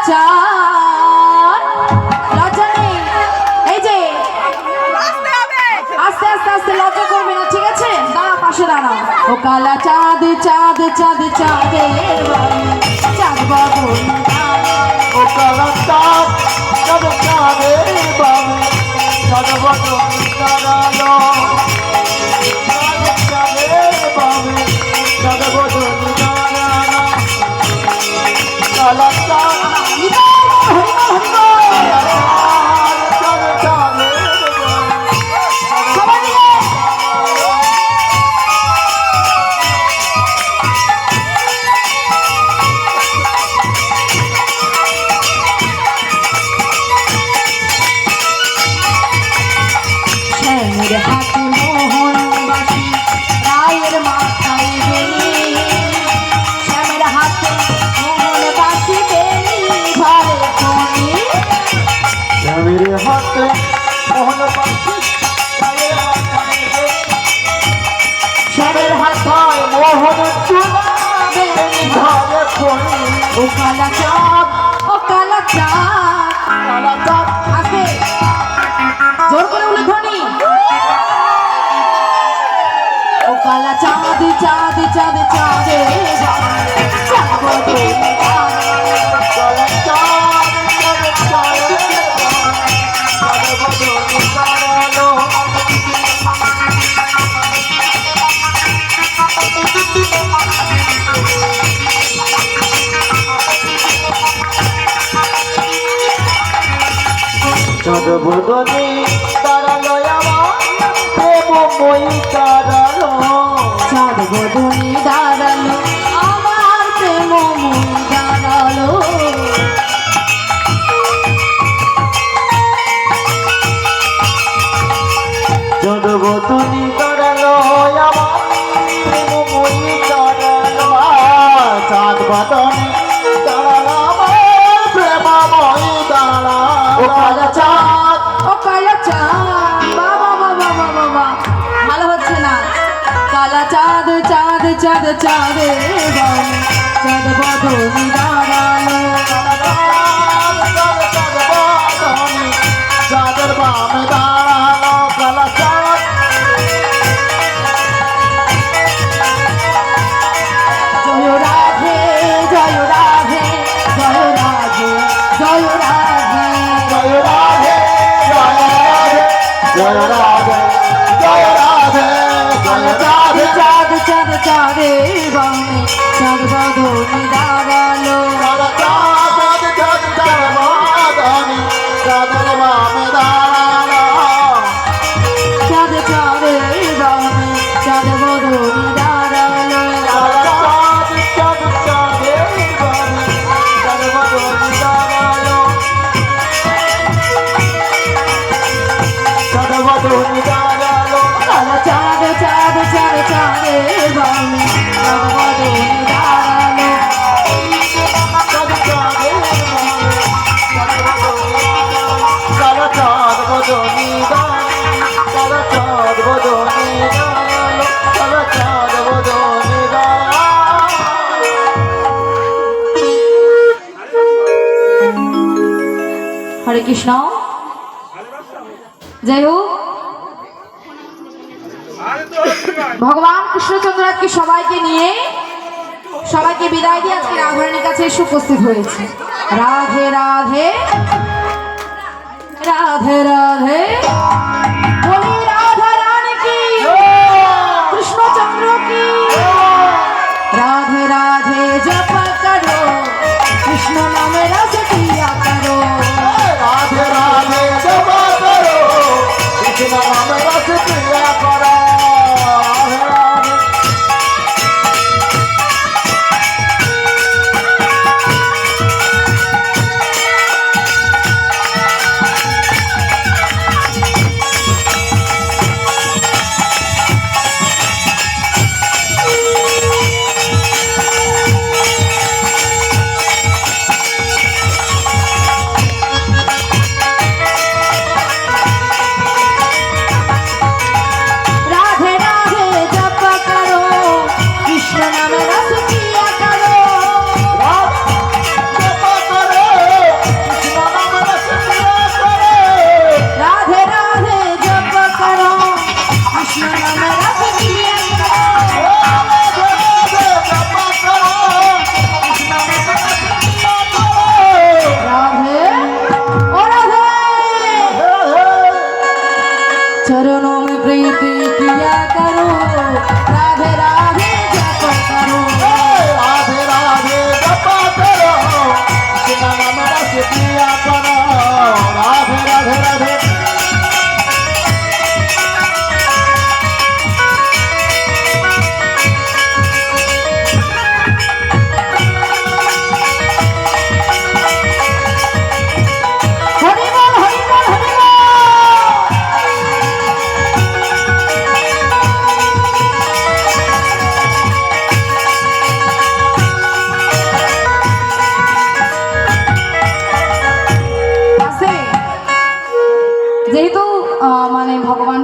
চাঁদ লজ্জা নেই এই যে আস্তে আস্তে আস্তে লজ্জা করবে না ঠিক আছে দাঁড়া পাশে দাঁড়া ও কালা চাঁদ চাঁদ চাঁদ চাঁদের চাঁদ বাবু ও কালা চাঁদ চাঁদ চাঁদের বাবু চাঁদ বাবু দাঁড়ালো চাঁদের বাবু চাঁদ বাবু দাঁড়ালো কালা চাঁদ মেরে হাতে মোহন বাসি রায়ের মাথায় বেনি শ্যামের হাতে মোহন বাসি বেনি ঘরে কোনি শ্যামের হাতে মোহন বাসি শ্যামের হাতায় মোহন চুলা বেনি ঘরে কোনি ও কালা চাঁদ ও কালা চাঁদ কালা চাঁদ আসে জোর করে উঠে ধ্বনি ও কালা চাঁদ চাঁদ চাঁদ চাঁদে যাবো কালা চাঁদ চাঁদ চাঁদের চাঁদ বাবু দাঁড়ালো চাঁদ বদনে দাঁড়ালো আমার প্রেমময়ী দাঁড়ালো চাঁদ বদনি দাঁড়ালো আমার প্রেম দাঁড়ালো চাঁদ বদনে দাঁড়ালো আমার প্রেমময়ী দাঁড়ালো চাঁদ বদনে দাঁড়ালো আমার প্রেমময়ী দাঁড়ালো ও কালা চাঁদ ও কালা চাঁদ বাবা বাবা বাবা বাবা ভালো হচ্ছে না কালা চাঁদ চাঁদ চাঁদ চাঁদে চাঁদ বদনি দাঁড়ালো চাঁদের বামে দাঁড়ালো কালা চাঁদ জয় রাধে জয় রাধে জয় রাধে জয় রাধে জয় রাধে জয় রাধে জয় রাধে জয় রাধে জয় রাধে চাঁদ চাঁদ চাঁদে বামে চাঁদ বদনি দাঁড়ালো কালা চাঁদ চাঁদ চাঁদ বাদানি চাঁদের বামে দাঁড়ালো চাঁদ চাঁদে বামে চাঁদ বদনি দাঁড়ালো কালা চাঁদ চাঁদ চাঁদের বামে চাঁদ বাদনি দাঁড়ালো চাঁদ বাদনি দাঁড়ালো কালা চাঁদ চাঁদ চাঁদ চাঁদে বামে চাঁদ বদনি দাঁড়ালো চাঁদ চাঁদের বামে চাঁদ বাদনি কালা চাঁদ বাদনি দাঁড়ালো কালা চাঁদ বাদনি দাঁড়ালো কালা চাঁদ বাদনি দাঁড়ালো হরে কৃষ্ণ যাই হোক ভগবান কৃষ্ণচন্দ্রনাথকে সবাইকে নিয়ে সবাইকে বিদায় দিয়ে আজকে রাধারানীর কাছে এসে উপস্থিত হয়েছে রাধে রাধে রাধে রাধে বলি রাধা রানী কি কৃষ্ণচন্দ্র কি রাধে রাধে জপ করো কৃষ্ণ নামে রস পিয়া করো राधे राधे जप करो कृष्ण नाम रस पिया करो राधे राधे যেহেতু মানে ভগবান